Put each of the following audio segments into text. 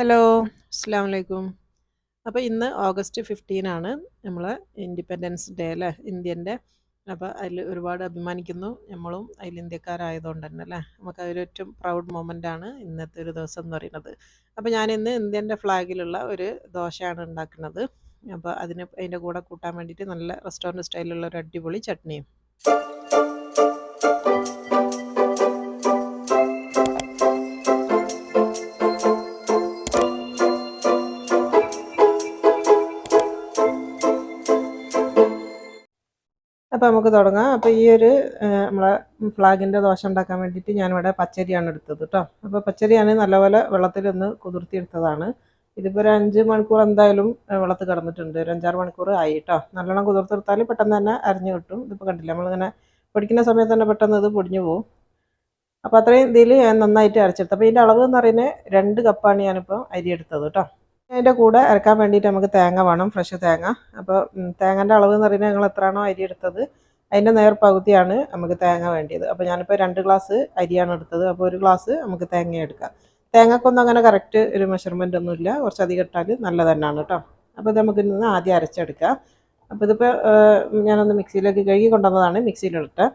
Hello, അസ്സലാമു അലൈക്കും. അപ്പോൾ ഇന്ന് ഓഗസ്റ്റ് 15 ആണ് നമ്മളെ ഇൻഡിപെൻഡൻസ് ഡേ അല്ലേ, ഇന്ത്യൻ്റെ. അപ്പോൾ അതിൽ ഒരുപാട് അഭിമാനിക്കുന്നു. നമ്മളും അതിൽ ഇന്ത്യക്കാരായതുകൊണ്ട് തന്നെ അല്ലേ, നമുക്ക് അതൊരു ഏറ്റവും പ്രൗഡ് മൊമെൻ്റാണ് ഇന്നത്തെ ഒരു ദിവസം എന്ന് പറയുന്നത്. അപ്പോൾ ഞാനിന്ന് ഇന്ത്യൻ്റെ ഫ്ലാഗിലുള്ള ഒരു ദോശയാണ് ഉണ്ടാക്കുന്നത്. അപ്പോൾ അതിൻ്റെ കൂടെ കൂട്ടാൻ വേണ്ടിയിട്ട് നല്ല റെസ്റ്റോറൻറ്റ് സ്റ്റൈലിലുള്ള ഒരു അടിപൊളി ചട്നിയും. അപ്പോൾ നമുക്ക് തുടങ്ങാം. അപ്പോൾ ഈ ഒരു നമ്മളെ ഫ്ലാഗിൻ്റെ ദോശ ഉണ്ടാക്കാൻ വേണ്ടിയിട്ട് ഞാനിവിടെ പച്ചരിയാണ് എടുത്തത് കേട്ടോ. അപ്പോൾ പച്ചരിയാണ് നല്ലപോലെ വെള്ളത്തിലൊന്ന് കുതിർത്തിയെടുത്തതാണ്. ഇതിപ്പോൾ ഒരു 5 മണിക്കൂർ എന്തായാലും വെള്ളത്തിൽ കിടന്നിട്ടുണ്ട്. ഒരു 5-6 മണിക്കൂർ ആയി കേട്ടോ. നല്ലോണം കുതിർത്തെടുത്താൽ പെട്ടെന്ന് തന്നെ അരിഞ്ഞ് കിട്ടും. ഇതിപ്പോൾ കണ്ടില്ല, നമ്മളിങ്ങനെ പൊടിക്കുന്ന സമയത്ത് തന്നെ പെട്ടെന്ന് ഇത് പൊടിഞ്ഞു പോകും. അപ്പോൾ അത്രയും ഇതിൽ ഞാൻ നന്നായിട്ട് അരച്ചെടുത്തു. അപ്പോൾ ഇതിൻ്റെ അളവ് എന്ന് പറയുന്നത് 2 കപ്പാണ് ഞാനിപ്പോൾ അരി എടുത്തത് കേട്ടോ. അതിൻ്റെ കൂടെ അരക്കാൻ വേണ്ടിയിട്ട് നമുക്ക് തേങ്ങ വേണം, ഫ്രഷ് തേങ്ങ. അപ്പോൾ തേങ്ങേൻ്റെ അളവ് എന്ന് പറയുന്നത് ഞങ്ങൾ എത്രയാണോ അരി എടുത്തത് അതിൻ്റെ നേർപകുതിയാണ് നമുക്ക് തേങ്ങ വേണ്ടിയത്. അപ്പോൾ ഞാനിപ്പോൾ 2 ഗ്ലാസ് അരിയാണ് എടുത്തത്. അപ്പോൾ 1 ഗ്ലാസ് നമുക്ക് തേങ്ങ എടുക്കാം. തേങ്ങക്കൊന്നും അങ്ങനെ കറക്റ്റ് ഒരു മെഷർമെൻ്റ് ഒന്നുമില്ല, കുറച്ചധികം ഇട്ടാൽ നല്ല തന്നെയാണ് കേട്ടോ. അപ്പോൾ ഇത് നമുക്ക് ഇന്ന് ആദ്യം അരച്ചെടുക്കാം. അപ്പോൾ ഇതിപ്പോൾ ഞാനൊന്ന് മിക്സിയിലേക്ക് കഴുകി കൊണ്ടുവന്നതാണ്, മിക്സിയിലിട്ട്.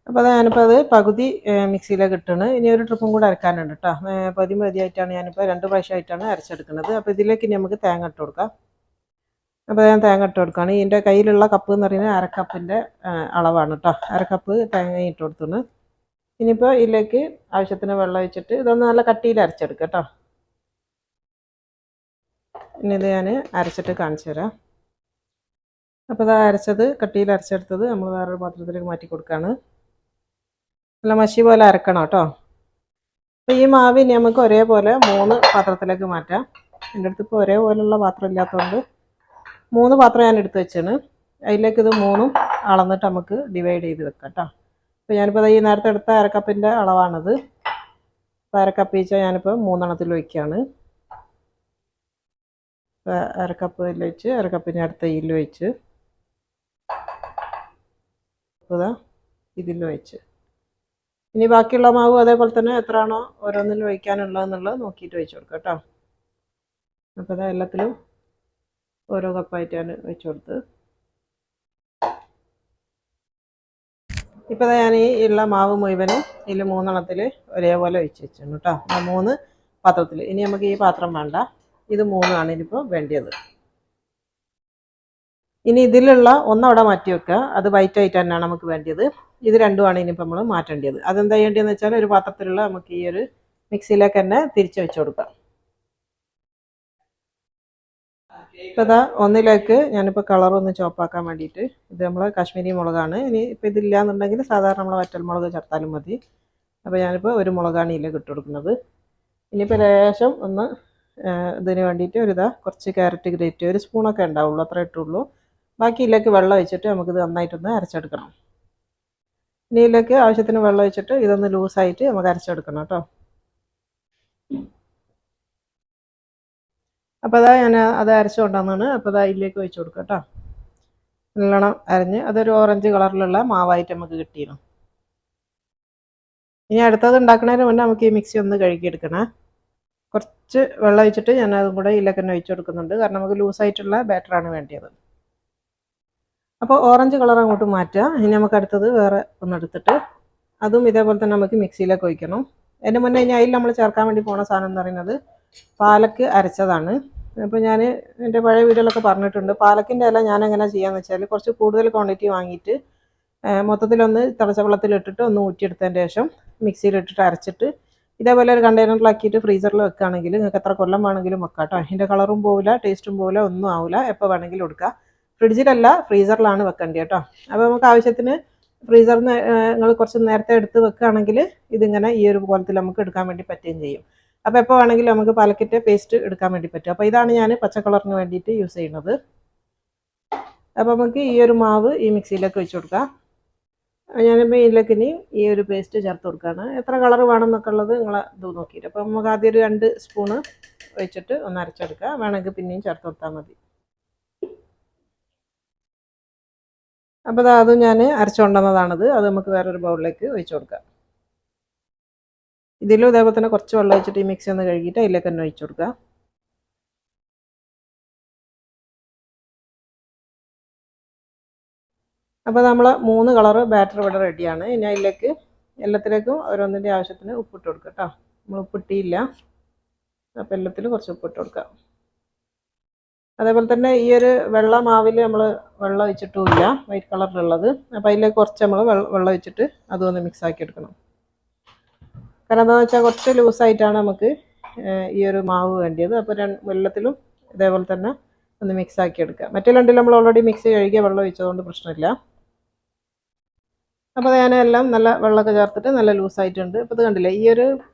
അപ്പോൾ ഞാനിപ്പോൾ അത് പകുതി മിക്സിയിലേക്ക് ഇട്ടാണ്. ഇനി ഒരു ട്രിപ്പും കൂടെ അരക്കാനുണ്ട് കേട്ടോ. പതിയായിട്ടാണ് ഞാനിപ്പോൾ 2 പ്രാവശ്യമായിട്ടാണ് അരച്ചെടുക്കുന്നത്. അപ്പോൾ ഇതിലേക്ക് ഇനി നമുക്ക് തേങ്ങ ഇട്ട് കൊടുക്കാം. അപ്പോൾ ഞാൻ തേങ്ങ ഇട്ട് കൊടുക്കുകയാണ്. ഇതിൻ്റെ കയ്യിലുള്ള കപ്പ് എന്ന് പറയുന്നത് 1/2 കപ്പിൻ്റെ അളവാണ് കേട്ടോ. 1/2 കപ്പ് തേങ്ങ ഇട്ട് കൊടുത്തു. ഇനിയിപ്പോൾ ഇതിലേക്ക് ആവശ്യത്തിന് വെള്ളം ഒഴിച്ചിട്ട് ഇതൊന്ന് നല്ല കട്ടിയിൽ അരച്ചെടുക്കാം കേട്ടോ. ഇനി ഇത് ഞാൻ അരച്ചിട്ട് കാണിച്ചു തരാം. അപ്പോൾ ഇത് അരച്ചത് കട്ടിയിൽ അരച്ചെടുത്തത് നമ്മൾ വേറൊരു പാത്രത്തിലേക്ക് മാറ്റി കൊടുക്കുകയാണ്. നല്ല മഷി പോലെ അരക്കണം കേട്ടോ. അപ്പോൾ ഈ മാവിന് നമുക്ക് ഒരേപോലെ 3 പാത്രത്തിലേക്ക് മാറ്റാം. എൻ്റെ അടുത്ത് ഇപ്പോൾ ഒരേപോലെയുള്ള പാത്രം ഇല്ലാത്തതുകൊണ്ട് 3 പാത്രം ഞാൻ എടുത്ത് വെച്ചാണ്. അതിലേക്ക് ഇത് 3ഉം അളന്നിട്ട് നമുക്ക് ഡിവൈഡ് ചെയ്ത് വെക്കാം കേട്ടോ. അപ്പോൾ ഞാനിപ്പോൾ ഈ നേരത്തെ എടുത്ത 1/2 കപ്പിൻ്റെ അളവാണിത്. അപ്പോൾ 1/2 കപ്പ് വെച്ചാൽ ഞാനിപ്പോൾ 3 എണ്ണത്തിൽ വയ്ക്കുകയാണ്. 1/2 കപ്പ് ഇതിൽ വെച്ച് 1/2 കപ്പിന് അടുത്ത ഇതിൽ വെച്ച് അപ്പോൾ ഇതിൽ വെച്ച് ഇനി ബാക്കിയുള്ള മാവ് അതേപോലെ തന്നെ എത്രയാണോ ഓരോന്നിൽ വയ്ക്കാനുള്ളതെന്നുള്ളത് നോക്കിയിട്ട് വെച്ച് കൊടുക്കാം കേട്ടോ. അപ്പോൾ അത് എല്ലാത്തിലും ഓരോ കപ്പായിട്ടാണ് വെച്ച് കൊടുത്ത്. ഇപ്പോൾ ഞാൻ ഈ ഉള്ള മാവ് മുഴുവനും ഇതിൽ 3 എണ്ണത്തിൽ ഒരേപോലെ വെച്ച് വെച്ചാണ് കേട്ടോ. 3 പാത്രത്തിൽ. ഇനി നമുക്ക് ഈ പാത്രം വേണ്ട, ഇത് 3 ആണ് ഇനിയിപ്പോൾ വേണ്ടിയത്. ഇനി ഇതിലുള്ള ഒന്നവിടെ മാറ്റി വെക്കുക, അത് വൈറ്റ് ആയിട്ട് തന്നെയാണ് നമുക്ക് വേണ്ടിയത്. ഇത് രണ്ടുമാണ് ഇനിയിപ്പോൾ നമ്മൾ മാറ്റേണ്ടത്. അതെന്താ ചെയ്യേണ്ടതെന്ന് വെച്ചാൽ ഒരു പാത്രത്തിലുള്ള നമുക്ക് ഈ ഒരു മിക്സിയിലേക്ക് തന്നെ തിരിച്ച് വെച്ച് കൊടുക്കാം. ഇപ്പോൾ ഇതാ ഒന്നിലേക്ക് ഞാനിപ്പോൾ കളറൊന്ന് ചോപ്പാക്കാൻ വേണ്ടിയിട്ട് ഇത് നമ്മൾ കാശ്മീരി മുളകാണ്. ഇനി ഇപ്പോൾ ഇതില്ല എന്നുണ്ടെങ്കിൽ സാധാരണ നമ്മൾ വറ്റൽ മുളക് ചേർത്താലും മതി. അപ്പോൾ ഞാനിപ്പോൾ ഒരു മുളകാണ് ഇതിലേക്ക് ഇട്ട് കൊടുക്കുന്നത്. ഇനിയിപ്പോൾ ലേശം ഒന്ന് ഇതിന് വേണ്ടിയിട്ട് കുറച്ച് ക്യാരറ്റ് ഗ്രേറ്റ് 1 സ്പൂണൊക്കെ ഉണ്ടാവുള്ളൂ, അത്ര ഇട്ടുള്ളൂ. ബാക്കി ഇതിലേക്ക് വെള്ളം ഒഴിച്ചിട്ട് നമുക്കിത് നന്നായിട്ടൊന്ന് അരച്ചെടുക്കണം. ഇനി ഇതിലേക്ക് ആവശ്യത്തിന് വെള്ളം ഒഴിച്ചിട്ട് ഇതൊന്ന് ലൂസായിട്ട് നമുക്ക് അരച്ചെടുക്കണം കേട്ടോ. അപ്പോൾ അതാ ഞാൻ അത് അരച്ചു കൊണ്ടുവന്നാണ്. അപ്പോൾ അതാ ഇതിലേക്ക് ഒഴിച്ച് കൊടുക്കുക കേട്ടോ. നല്ലോണം അരഞ്ഞ് അതൊരു ഓറഞ്ച് കളറിലുള്ള മാവായിട്ട് നമുക്ക് കിട്ടിയിരുന്നു. ഇനി അടുത്തത് ഉണ്ടാക്കുന്നതിന് മുന്നേ നമുക്ക് ഈ മിക്സി ഒന്ന് കഴുകിയെടുക്കണേ. കുറച്ച് വെള്ളം ഒഴിച്ചിട്ട് ഞാൻ അതും കൂടെ ഇതിലേക്ക് തന്നെ ഒഴിച്ച് കൊടുക്കുന്നുണ്ട്, കാരണം നമുക്ക് ലൂസായിട്ടുള്ള ബാറ്ററാണ് വേണ്ടിയത്. അപ്പോൾ ഓറഞ്ച് കളർ അങ്ങോട്ട് മാറ്റുക. ഇനി നമുക്ക് അടുത്തത് വേറെ ഒന്നെടുത്തിട്ട് അതും ഇതേപോലെ തന്നെ നമുക്ക് മിക്സിയിലേക്ക് ഒഴിക്കണം. അതിൻ്റെ മുന്നേ ഇനി അതിൽ നമ്മൾ ചേർക്കാൻ വേണ്ടി പോണ സാധനം എന്ന് പറയുന്നത് പാലക്ക് അരച്ചതാണ്. അപ്പോൾ ഞാൻ എൻ്റെ പഴയ വീഡിയോയിലൊക്കെ പറഞ്ഞിട്ടുണ്ട്. പാലക്കിൻ്റെ ഇല ഞാൻ എങ്ങനെ ചെയ്യാന്ന് വെച്ചാൽ കുറച്ച് കൂടുതൽ ക്വാണ്ടിറ്റി വാങ്ങിയിട്ട് മൊത്തത്തിലൊന്ന് തിളച്ച വെള്ളത്തിലിട്ടിട്ട് ഒന്ന് ഊറ്റിയെടുത്തതിന് ശേഷം മിക്സിയിലിട്ടിട്ട് അരച്ചിട്ട് ഇതേപോലെ ഒരു കണ്ടെയ്നറിലാക്കിയിട്ട് ഫ്രീസറിൽ വെക്കുകയാണെങ്കിൽ നിങ്ങൾക്ക് എത്ര കൊല്ലം വേണമെങ്കിലും വെക്കാം കേട്ടോ. അതിൻ്റെ കളറും പോവില്ല, ടേസ്റ്റും പോവില്ല, ഒന്നും ആവില്ല. എപ്പോൾ വേണമെങ്കിലും എടുക്കുക. ഫ്രിഡ്ജിലല്ല, ഫ്രീസറിലാണ് വെക്കേണ്ടത് കേട്ടോ. അപ്പോൾ നമുക്ക് ആവശ്യത്തിന് ഫ്രീസറിൽ നിന്ന് നിങ്ങൾ കുറച്ച് നേരത്തെ എടുത്ത് വെക്കുകയാണെങ്കിൽ ഇതിങ്ങനെ ഈ ഒരു കോലത്തിൽ നമുക്ക് എടുക്കാൻ വേണ്ടി പറ്റുകയും ചെയ്യും. അപ്പോൾ എപ്പോൾ വേണമെങ്കിലും നമുക്ക് പാലക്കിൻ്റെ പേസ്റ്റ് എടുക്കാൻ വേണ്ടി പറ്റും. അപ്പോൾ ഇതാണ് ഞാൻ പച്ച കളറിന് വേണ്ടിയിട്ട് യൂസ് ചെയ്യുന്നത്. അപ്പോൾ നമുക്ക് ഈ ഒരു മാവ് ഈ മിക്സിയിലേക്ക് വെച്ച് കൊടുക്കാം. ഞാനിപ്പോൾ ഇതിലേക്ക് ഇനി ഈ ഒരു പേസ്റ്റ് ചേർത്ത് കൊടുക്കുകയാണ്. എത്ര കളർ വേണമെന്നൊക്കെ ഉള്ളത് നിങ്ങൾ ഇത് നോക്കിയിട്ട്. അപ്പോൾ നമുക്ക് ആദ്യം ഒരു 2 സ്പൂണ് വെച്ചിട്ട് ഒന്ന് അരച്ചെടുക്കുക. വേണമെങ്കിൽ പിന്നെയും ചേർത്ത് കൊടുത്താൽ മതി. അപ്പോൾ അതും ഞാൻ അരച്ചുകൊണ്ടുവന്നതാണത്. അത് നമുക്ക് വേറൊരു ബൗളിലേക്ക് ഒഴിച്ച് കൊടുക്കാം. ഇതിലും ഇതേപോലെ തന്നെ കുറച്ച് വെള്ളം ഒഴിച്ചിട്ട് ഈ മിക്സി ഒന്ന് കഴുകിയിട്ട് അതിലേക്ക് തന്നെ ഒഴിച്ചു കൊടുക്കുക. അപ്പോൾ നമ്മൾ 3 കളറ് ബാറ്റർ ഇവിടെ റെഡിയാണ്. ഇനി അതിലേക്ക് എല്ലാത്തിലേക്കും ഓരോന്നിൻ്റെ ആവശ്യത്തിന് ഉപ്പിട്ട് കൊടുക്കുക കേട്ടോ. നമ്മൾ ഉപ്പിട്ടിയില്ല, അപ്പോൾ എല്ലാത്തിലും കുറച്ച് ഉപ്പിട്ട് കൊടുക്കുക. അതേപോലെ തന്നെ ഈ ഒരു വെള്ള മാവിൽ നമ്മൾ വെള്ളം ഒഴിച്ചിട്ടുമില്ല, വൈറ്റ് കളറിലുള്ളത്. അപ്പോൾ അതിലേക്ക് കുറച്ച് നമ്മൾ വെള്ളം ഒഴിച്ചിട്ട് അതൊന്ന് മിക്സ് ആക്കി എടുക്കണം. കാരണം എന്താണെന്ന് വെച്ചാൽ കുറച്ച് ലൂസായിട്ടാണ് നമുക്ക് ഈ ഒരു മാവ് വേണ്ടിയത്. അപ്പോൾ വെള്ളത്തിലും ഇതേപോലെ തന്നെ ഒന്ന് മിക്സ് ആക്കി എടുക്കുക. മറ്റേ രണ്ടിൽ നമ്മൾ ഓൾറെഡി മിക്സ് കഴുകിയ വെള്ളം ഒഴിച്ചതുകൊണ്ട് പ്രശ്നമില്ല. അപ്പോൾ ഞാനെല്ലാം നല്ല വെള്ളമൊക്കെ ചേർത്തിട്ട് നല്ല ലൂസായിട്ടുണ്ട്. അപ്പോൾ ഇത് കണ്ടില്ലേ, ഈ ഒരു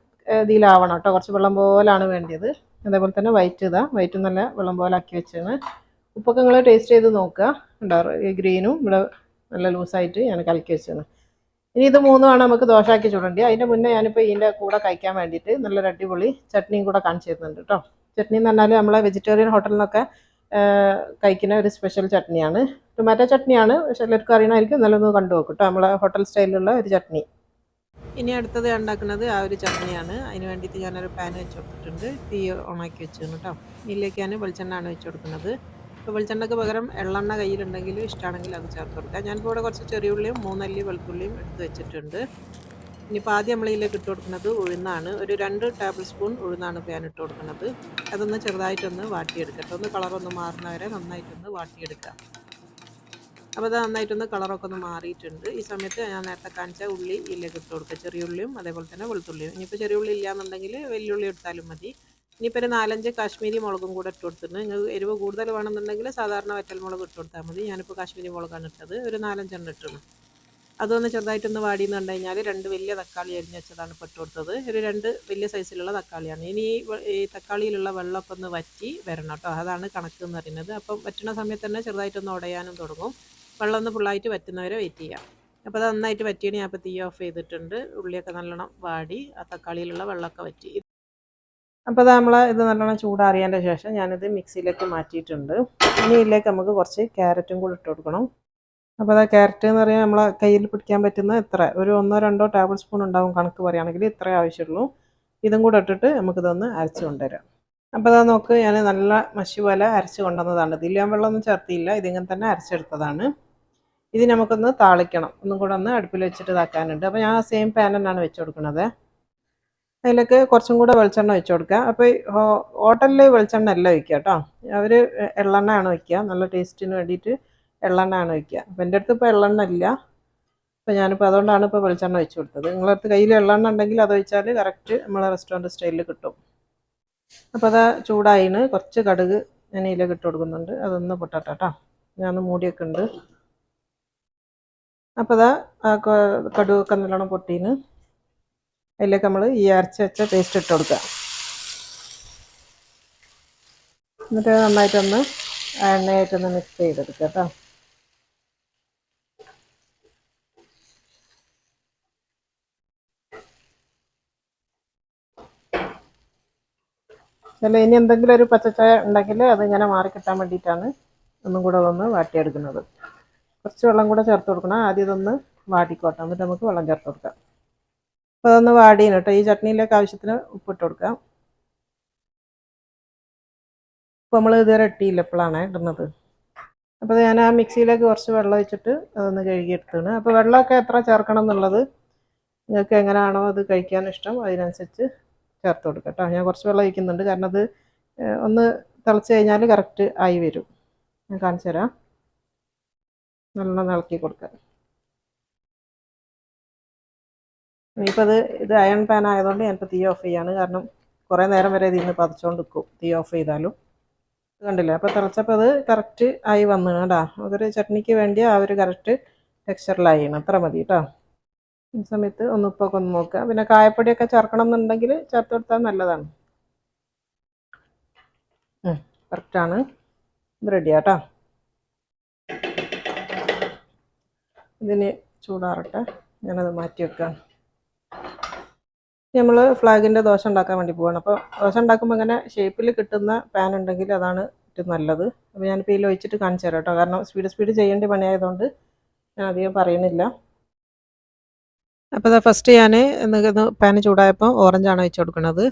ഇതിലാവണം കേട്ടോ, കുറച്ച് വെള്ളം പോലാണ് വേണ്ടിയത്. അതേപോലെ തന്നെ വൈറ്റ് നല്ല വെള്ളം പോലെ ആക്കി വെച്ചാണ്. ഉപ്പൊക്കെ നിങ്ങൾ ടേസ്റ്റ് ചെയ്ത് നോക്കുക. ഉണ്ടാവും ഈ ഗ്രീനും ഇവിടെ നല്ല ലൂസായിട്ട് ഞാൻ കലക്കി വെച്ചാണ്. ഇനി ഇത് മൂന്നുമാണ് നമുക്ക് ദോശയാക്കി ചുടേണ്ടത്. അതിൻ്റെ മുന്നേ ഞാനിപ്പോൾ ഇതിൻ്റെ കൂടെ കഴിക്കാൻ വേണ്ടിയിട്ട് നല്ലൊരു അടിപൊളി ചട്നിയും കൂടെ കാണിച്ചു തരുന്നുണ്ട് കേട്ടോ. ചട്നി എന്ന് പറഞ്ഞാൽ നമ്മളെ വെജിറ്റേറിയൻ ഹോട്ടലിൽ നിന്നൊക്കെ കഴിക്കുന്ന ഒരു സ്പെഷ്യൽ ചട്നിയാണ്. ടൊമാറ്റോ ചട്നിയാണ്, പക്ഷെ എല്ലാവർക്കും അറിയണമായിരിക്കും. നല്ലൊന്ന് കണ്ടു നോക്കും കേട്ടോ, നമ്മളെ ഹോട്ടൽ സ്റ്റൈലിലുള്ള ഒരു ചട്നി. ഇനി അടുത്തത് ഉണ്ടാക്കുന്നത് ആ ഒരു ചട്നിയാണ്. അതിന് വേണ്ടിയിട്ട് ഞാനൊരു പാൻ വെച്ച് കൊടുത്തിട്ടുണ്ട്. തീ ഓണാക്കി വെച്ചിരുന്നു കേട്ടോ. ഇതിലേക്ക് ഞാൻ വെളിച്ചെണ്ണയാണ് വെച്ച് കൊടുക്കുന്നത്. ഇപ്പോൾ വെളിച്ചെണ്ണയ്ക്ക് പകരം എള്ളെണ്ണ കയ്യിലുണ്ടെങ്കിൽ ഇഷ്ടമാണെങ്കിൽ അത് ചേർത്ത് കൊടുക്കാം. ഞാനിപ്പോൾ ഇവിടെ കുറച്ച് ചെറിയുള്ളിയും 3 അല്ലി വെളുത്തുള്ളിയും എടുത്ത് വെച്ചിട്ടുണ്ട്. ഇനിയിപ്പോൾ ആദ്യം നമ്മൾ ഇതിലേക്ക് ഇട്ട് കൊടുക്കുന്നത് ഉഴുന്നാണ്. ഒരു 2 ടേബിൾ സ്പൂൺ ഉഴുന്നാണ് ഇപ്പോൾ ഞാൻ ഇട്ട് കൊടുക്കുന്നത്. അതൊന്ന് ചെറുതായിട്ടൊന്ന് വാട്ടിയെടുക്കട്ടെ. ഒന്ന് കളറൊന്ന് മാറുന്നവരെ നന്നായിട്ടൊന്ന് വാട്ടിയെടുക്കാം. അപ്പോൾ അത് നന്നായിട്ടൊന്ന് കളറൊക്കെ ഒന്ന് മാറിയിട്ടുണ്ട്. ഈ സമയത്ത് ഞാൻ നേരത്തെ കാണിച്ച ഉള്ളി ഇതിലേക്ക് ഇട്ട് കൊടുക്കുക. ചെറിയുള്ളിയും അതേപോലെ തന്നെ വെളുത്തുള്ളിയും. ഇനിയിപ്പോൾ ചെറിയുള്ളി ഇല്ലയെന്നുണ്ടെങ്കിൽ വെല്ലുള്ളി എടുത്താലും മതി. ഇനിയിപ്പോൾ ഒരു 4-5 കാശ്മീരി മുളകും കൂടെ ഇട്ട് കൊടുത്തിട്ടുണ്ട്. നിങ്ങൾക്ക് എരിവ് കൂടുതൽ വേണമെന്നുണ്ടെങ്കിൽ സാധാരണ വറ്റൽമുളക് ഇട്ട് കൊടുത്താൽ മതി. ഞാനിപ്പോൾ കാശ്മീരി മുളകാണ് ഇട്ടത്. ഒരു 4-5 എണ്ണം ഇട്ടണം. അതൊന്ന് ചെറുതായിട്ടൊന്ന് വാടിയെന്ന് കണ്ടു കഴിഞ്ഞാൽ 2 വലിയ തക്കാളി അരിഞ്ഞ് വെച്ചതാണ് ഇട്ട് കൊടുത്തത്. ഒരു 2 വലിയ സൈസിലുള്ള തക്കാളിയാണ്. ഇനി ഈ തക്കാളിയിലുള്ള വെള്ളമൊക്കെ ഒന്ന് വറ്റി വരണം കേട്ടോ, അതാണ് കണക്ക് എന്ന് പറയുന്നത്. അപ്പം വറ്റുന്ന സമയത്ത് തന്നെ ചെറുതായിട്ടൊന്ന് ഉടയാനും തുടങ്ങും. വെള്ളം ഒന്ന് ഫുള്ളായിട്ട് വറ്റുന്നവരെ വെയിറ്റ് ചെയ്യാം. അപ്പോൾ അത് നന്നായിട്ട് വറ്റിയാണ് ഞാൻ ഇപ്പോൾ തീ ഓഫ് ചെയ്തിട്ടുണ്ട്. ഉള്ളിയൊക്കെ നല്ലോണം വാടി ആ തക്കാളിയിലുള്ള വെള്ളമൊക്കെ വറ്റി. അപ്പോൾ അത് ഇത് നല്ലോണം ചൂടാറിയതിൻ്റെ ശേഷം ഞാനിത് മിക്സിയിലേക്ക് മാറ്റിയിട്ടുണ്ട്. ഇനി ഇതിലേക്ക് നമുക്ക് കുറച്ച് ക്യാരറ്റും കൂടി ഇട്ട് കൊടുക്കണം. അപ്പോൾ അത് ക്യാരറ്റ് എന്ന് പറയുന്നത് നമ്മളെ കയ്യിൽ പിടിക്കാൻ പറ്റുന്ന ഇത്ര ഒരു 1-2 ടേബിൾ സ്പൂൺ ഉണ്ടാവും കണക്ക് പറയുകയാണെങ്കിൽ. ഇത്രേ ആവശ്യമുള്ളൂ. ഇതും കൂടെ ഇട്ടിട്ട് നമുക്കിതൊന്ന് അരച്ച് കൊണ്ടുവരാം. അപ്പോൾ അത് നോക്ക്, ഞാൻ നല്ല മഷി പോലെ അരച്ച് കൊണ്ടുവന്നതാണ്. ഇതിൽ ഞാൻ വെള്ളമൊന്നും ചേർത്തിയില്ല, ഇതിങ്ങനെ തന്നെ അരച്ചെടുത്തതാണ്. ഇത് നമുക്കൊന്ന് താളിക്കണം. ഒന്നും കൂടെ ഒന്ന് അടുപ്പിൽ വെച്ചിട്ട് ഇതാക്കാനുണ്ട്. അപ്പോൾ ഞാൻ സെയിം പാൻ തന്നെയാണ് വെച്ച് കൊടുക്കുന്നത്. അതിലേക്ക് കുറച്ചും കൂടെ വെളിച്ചെണ്ണ ഒഴിച്ച് കൊടുക്കുക. അപ്പോൾ ഹോട്ടലിൽ വെളിച്ചെണ്ണ അല്ല ഒഴിക്കുക കേട്ടോ, അവർ എള്ളെണ്ണയാണ് ഒഴിക്കുക. നല്ല ടേസ്റ്റിന് വേണ്ടിയിട്ട് എള്ളെണ്ണയാണ് ഒഴിക്കുക. അപ്പോൾ എൻ്റെ അടുത്ത് ഇപ്പോൾ എള്ളെണ്ണ ഇല്ല, അപ്പോൾ ഞാനിപ്പോൾ അതുകൊണ്ടാണ് ഇപ്പോൾ വെളിച്ചെണ്ണ ഒഴിച്ച് കൊടുത്തത്. നിങ്ങളുടെ അടുത്ത് കയ്യിൽ എള്ളെണ്ണ ഉണ്ടെങ്കിൽ അത് ഒഴിച്ചാൽ കറക്റ്റ് നമ്മളെ റെസ്റ്റോറൻറ്റ് സ്റ്റൈലിൽ കിട്ടും. അപ്പോൾ അത് ചൂടായിന് കുറച്ച് കടുക് ഞാൻ ഇതിലേക്ക് ഇട്ട് കൊടുക്കുന്നുണ്ട്. അതൊന്ന് പൊട്ടട്ടെ കേട്ടോ, ഞാനൊന്ന് മൂടിയൊക്കെ ഉണ്ട്. അപ്പോൾ അതാ കടുകൊക്കെ നല്ലോണം പൊട്ടീന്. അതിലേക്ക് നമ്മൾ ഈ അരച്ച് വെച്ച പേസ്റ്റ് ഇട്ട് കൊടുക്കുക. എന്നിട്ട് നന്നായിട്ടൊന്ന് എണ്ണയായിട്ടൊന്ന് മിക്സ് ചെയ്തെടുക്കുക കേട്ടോ. ചില ഇനി എന്തെങ്കിലും ഒരു പച്ചച്ചായ ഉണ്ടെങ്കിൽ അതിങ്ങനെ മാറിക്കിട്ടാൻ വേണ്ടിയിട്ടാണ് ഒന്നും കൂടെ ഒന്ന് വാട്ടിയെടുക്കുന്നത്. കുറച്ച് വെള്ളം കൂടെ ചേർത്ത് കൊടുക്കണം. ആദ്യം ഇതൊന്ന് വാട്ടിക്കോട്ടെ, എന്നിട്ട് നമുക്ക് വെള്ളം ചേർത്ത് കൊടുക്കാം. അപ്പോൾ അതൊന്ന് വാടിയാണ് കേട്ടോ. ഈ ചട്നിയിലേക്ക് ആവശ്യത്തിന് ഉപ്പിട്ട് കൊടുക്കാം. ഇപ്പോൾ നമ്മൾ ഇതുവരെ ഇട്ടിയില്ല, ഇപ്പോഴാണ് ഇടുന്നത്. അപ്പോൾ ഞാൻ ആ മിക്സിയിലേക്ക് കുറച്ച് വെള്ളം ഒഴിച്ചിട്ട് അതൊന്ന് കഴുകിയെടുത്താണ്. അപ്പോൾ വെള്ളമൊക്കെ എത്ര ചേർക്കണം എന്നുള്ളത് നിങ്ങൾക്ക് എങ്ങനെയാണോ അത് കഴിക്കാൻ ഇഷ്ടം അതിനനുസരിച്ച് ചേർത്ത് കൊടുക്കുക കേട്ടോ. ഞാൻ കുറച്ച് വെള്ളം ഒഴിക്കുന്നുണ്ട്, കാരണം അത് ഒന്ന് തിളച്ച് കഴിഞ്ഞാൽ കറക്റ്റ് ആയി വരും. ഞാൻ കാണിച്ചു തരാം. നല്ലോണം ഇളക്കി കൊടുക്കുക. ഇനിയിപ്പോൾ ഇത് അയൺ പാൻ ആയതുകൊണ്ട് ഞാനിപ്പോൾ തീ ഓഫ് ചെയ്യാണ്. കാരണം കുറേ നേരം വരെ ഇതിൽ നിന്ന് പതച്ചുകൊണ്ട് നിൽക്കും തീ ഓഫ് ചെയ്താലും. കണ്ടില്ലേ, അപ്പോൾ തിളച്ചപ്പോൾ അത് കറക്റ്റ് ആയി വന്നു കേട്ടോ. അതൊരു ചട്നിക്ക് വേണ്ടിയ ആ ഒരു കറക്റ്റ് ടെക്സ്ചറിലായിണ്. അത്ര മതി കേട്ടോ. ഈ സമയത്ത് ഒന്ന് ഉപ്പൊക്കെ ഒന്ന് നോക്കുക. പിന്നെ കായപ്പൊടിയൊക്കെ ചേർക്കണം എന്നുണ്ടെങ്കിൽ ചേർത്ത് കൊടുത്താൽ നല്ലതാണ്. കറക്റ്റാണ്. ഇത് റെഡിയാട്ടോ. ഇതിന് ചൂടാറട്ടെ, ഞാനത് മാറ്റി വെക്കാം. നമ്മൾ ഫ്ലാഗിൻ്റെ ദോശ ഉണ്ടാക്കാൻ വേണ്ടി പോവാണ്. അപ്പോൾ ദോശ ഉണ്ടാക്കുമ്പോൾ ഇങ്ങനെ ഷേപ്പിൽ കിട്ടുന്ന പാൻ ഉണ്ടെങ്കിൽ അതാണ് ഏറ്റവും നല്ലത്. അപ്പോൾ ഞാനിപ്പോൾ ഇതിൽ ഒഴിച്ചിട്ട് കാണിച്ചു തരാം കേട്ടോ. കാരണം സ്പീഡ് ചെയ്യേണ്ട പണിയായതുകൊണ്ട് ഞാൻ അധികം പറയുന്നില്ല. അപ്പോൾ ഫസ്റ്റ് ഞാൻ പാന് ചൂടായപ്പോൾ ഓറഞ്ചാണ് ഒഴിച്ച് കൊടുക്കുന്നത്.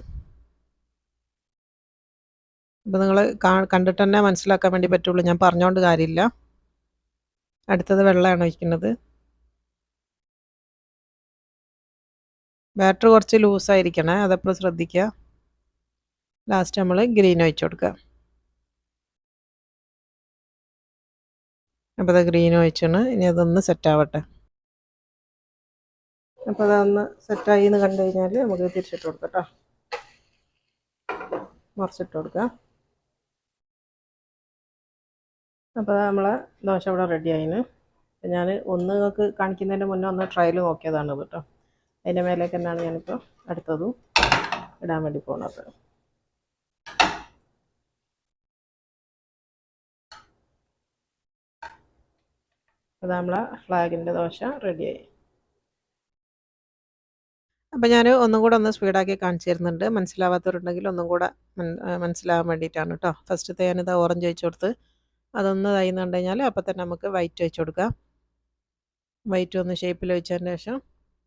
അപ്പോൾ നിങ്ങൾ കണ്ടിട്ട് തന്നെ മനസ്സിലാക്കാൻ വേണ്ടി പറ്റുള്ളൂ, ഞാൻ പറഞ്ഞുകൊണ്ട് കാര്യമില്ല. അടുത്തത് വെള്ളമാണ് ഒഴിക്കുന്നത്. ബാറ്റർ കുറച്ച് ലൂസായിരിക്കണേ, അതെപ്പോഴും ശ്രദ്ധിക്കുക. ലാസ്റ്റ് നമ്മൾ ഗ്രീൻ ഒഴിച്ച് കൊടുക്കുക. അപ്പോൾ അത് ഗ്രീൻ ഒഴിച്ചാണ്. ഇനി അതൊന്ന് സെറ്റാവട്ടെ. അപ്പോൾ അതൊന്ന് സെറ്റായി എന്ന് കണ്ടു കഴിഞ്ഞാൽ നമുക്ക് തിരിച്ചിട്ട് കൊടുക്കാം കേട്ടോ. മറിച്ചിട്ട് കൊടുക്കുക. അപ്പോൾ നമ്മളെ ദോശ ഇവിടെ റെഡി ആയിന്. ഞാൻ നിങ്ങൾക്ക് കാണിക്കുന്നതിൻ്റെ മുന്നേ ഒന്ന് ട്രയൽ നോക്കിയതാണ് കേട്ടോ. അതിൻ്റെ മേലേക്ക് തന്നെയാണ് ഞാനിപ്പോൾ അടുത്തതും ഇടാൻ വേണ്ടി പോകുന്നത്. അത് നമ്മളെ ഫ്ലാഗിൻ്റെ ദോശ റെഡിയായി. അപ്പോൾ ഞാൻ ഒന്നും കൂടെ ഒന്ന് സ്പീഡാക്കി കാണിച്ചു തരുന്നുണ്ട്. മനസ്സിലാവാത്തവരുണ്ടെങ്കിൽ ഒന്നും കൂടെ മനസ്സിലാവാൻ വേണ്ടിയിട്ടാണ് കേട്ടോ. ഫസ്റ്റത്തെ ഞാനിത് ഓറഞ്ച് ഒഴിച്ച് കൊടുത്ത് അതൊന്ന് തയ്യുന്നുണ്ട് കഴിഞ്ഞാൽ അപ്പോൾ തന്നെ നമുക്ക് വൈറ്റ് ഒഴിച്ച് കൊടുക്കാം. വൈറ്റ് ഒന്ന് ഷേപ്പിൽ ഒഴിച്ചതിന് ശേഷം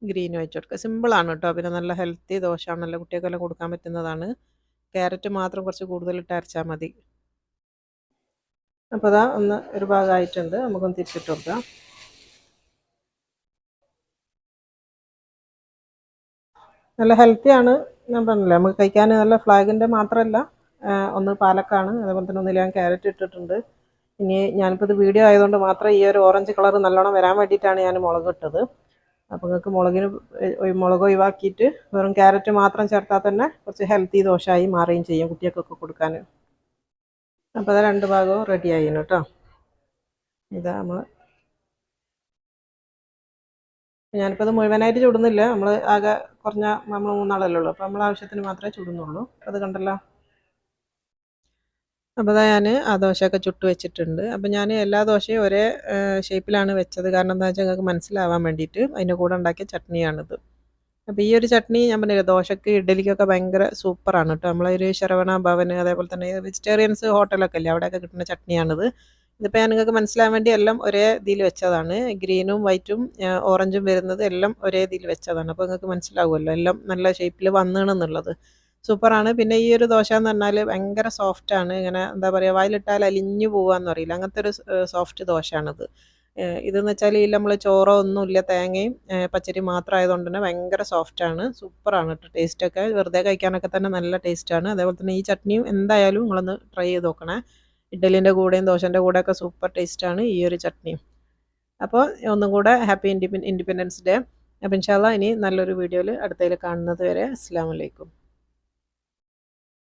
ഗ്രീൻ ഒഴിച്ച് കൊടുക്കുക. സിമ്പിളാണ് കേട്ടോ. പിന്നെ നല്ല ഹെൽത്തി ദോശയാണല്ലോ, കുട്ടികൾക്കെല്ലാം കൊടുക്കാൻ പറ്റുന്നതാണ്. ക്യാരറ്റ് മാത്രം കുറച്ച് കൂടുതലിട്ട് അരച്ചാൽ മതി. അപ്പോൾ അതാ ഒന്ന് ഒരു ഭാഗമായിട്ടുണ്ട്, നമുക്കൊന്ന് തിരിച്ചിട്ട് കൊടുക്കാം. നല്ല ഹെൽത്തിയാണ്, ഞാൻ പറഞ്ഞില്ലേ, നമുക്ക് കഴിക്കാൻ നല്ല ഫ്ലാഗിൻ്റെ മാത്രമല്ല, ഒന്ന് പാലക്കാണ്, അതേപോലെ തന്നെ ഒന്നിൽ ഞാൻ ക്യാരറ്റ് ഇട്ടിട്ടുണ്ട്. ഇനി ഞാനിപ്പോൾ ഇത് വീഡിയോ ആയതുകൊണ്ട് മാത്രം ഈ ഒരു ഓറഞ്ച് കളർ നല്ലോണം വരാൻ വേണ്ടിയിട്ടാണ് ഞാൻ മുളക് ഇട്ടത്. അപ്പോൾ നിങ്ങൾക്ക് മുളക് ഒഴിവാക്കിയിട്ട് വെറും ക്യാരറ്റ് മാത്രം ചേർത്താൽ തന്നെ കുറച്ച് ഹെൽത്തി ദോശയായി മാറുകയും ചെയ്യും കുട്ടികൾക്കൊക്കെ കൊടുക്കാൻ. അപ്പോൾ അത് രണ്ട് ഭാഗവും റെഡി ആയിരുന്നു കേട്ടോ. ഇതാ ഞാനിപ്പോൾ അത് മുഴുവനായിട്ട് ചുടുന്നില്ല, നമ്മൾ ആകെ കുറഞ്ഞ നമ്മൾ മൂന്നാളല്ലേ ഉള്ളൂ, അപ്പോൾ നമ്മൾ ആവശ്യത്തിന് മാത്രമേ ചുടുന്നുള്ളൂ. അത് കണ്ടല്ലോ. അപ്പോൾ അതാ ഞാൻ ആ ദോശയൊക്കെ ചുട്ട് വെച്ചിട്ടുണ്ട്. അപ്പോൾ ഞാൻ എല്ലാ ദോശയും ഒരേ ഷേപ്പിലാണ് വെച്ചത്. കാരണം എന്താ വെച്ചാൽ നിങ്ങൾക്ക് മനസ്സിലാവാൻ വേണ്ടിയിട്ട്. അതിൻ്റെ കൂടെ ഉണ്ടാക്കിയ ചട്നിയാണിത്. അപ്പോൾ ഈ ഒരു ചട്നി ഞാൻ പറഞ്ഞില്ലേ, ദോശയ്ക്ക് ഇഡ്ഡലിക്കൊക്കെ ഭയങ്കര സൂപ്പറാണ് കേട്ടോ. നമ്മളൊരു ശരവണ ഭവന്, അതേപോലെ തന്നെ വെജിറ്റേറിയൻസ് ഹോട്ടലൊക്കെ ഇല്ലേ, അവിടെയൊക്കെ കിട്ടുന്ന ചട്നിയാണിത്. ഇതിപ്പോൾ ഞാൻ നിങ്ങൾക്ക് മനസ്സിലാൻ വേണ്ടി എല്ലാം ഒരേ ഇതിൽ വെച്ചതാണ്. ഗ്രീനും വൈറ്റും ഓറഞ്ചും വരുന്നത് എല്ലാം ഒരേ ഇതിൽ വെച്ചതാണ്. അപ്പോൾ നിങ്ങൾക്ക് മനസ്സിലാവുമല്ലോ എല്ലാം നല്ല ഷേപ്പിൽ വന്നണമെന്നുള്ളത്. സൂപ്പറാണ്. പിന്നെ ഈ ഒരു ദോശ എന്ന് പറഞ്ഞാൽ ഭയങ്കര സോഫ്റ്റാണ്. ഇങ്ങനെ എന്താ പറയുക, വായിലിട്ടാൽ അലിഞ്ഞു പോകാമെന്ന് പറയില്ല, അങ്ങനത്തെ ഒരു സോഫ്റ്റ് ദോശയാണിത്. ഇതെന്ന് വെച്ചാൽ ഇതിൽ നമ്മൾ ചോറോ ഒന്നുമില്ല, തേങ്ങയും പച്ചരി മാത്രം ആയതുകൊണ്ട് തന്നെ ഭയങ്കര സോഫ്റ്റാണ്. സൂപ്പറാണ് കേട്ടോ. ടേസ്റ്റൊക്കെ വെറുതെ കഴിക്കാനൊക്കെ തന്നെ നല്ല ടേസ്റ്റാണ്. അതേപോലെ തന്നെ ഈ ചട്നിയും എന്തായാലും നിങ്ങളൊന്ന് ട്രൈ ചെയ്ത് നോക്കണേ. ഇഡ്ഡലിൻ്റെ കൂടെയും ദോശൻ്റെ കൂടെയൊക്കെ സൂപ്പർ ടേസ്റ്റാണ് ഈ ഒരു ചട്നിയും. അപ്പോൾ ഒന്നും കൂടെ ഹാപ്പി ഇൻഡിപെൻഡൻസ് ഡേ. അപ്പോൾ ഇൻഷാ അല്ലാഹ് ഇനി നല്ലൊരു വീഡിയോയിൽ അടുത്തതിൽ കാണുന്നത് വരെ അസ്സലാമു അലൈക്കും.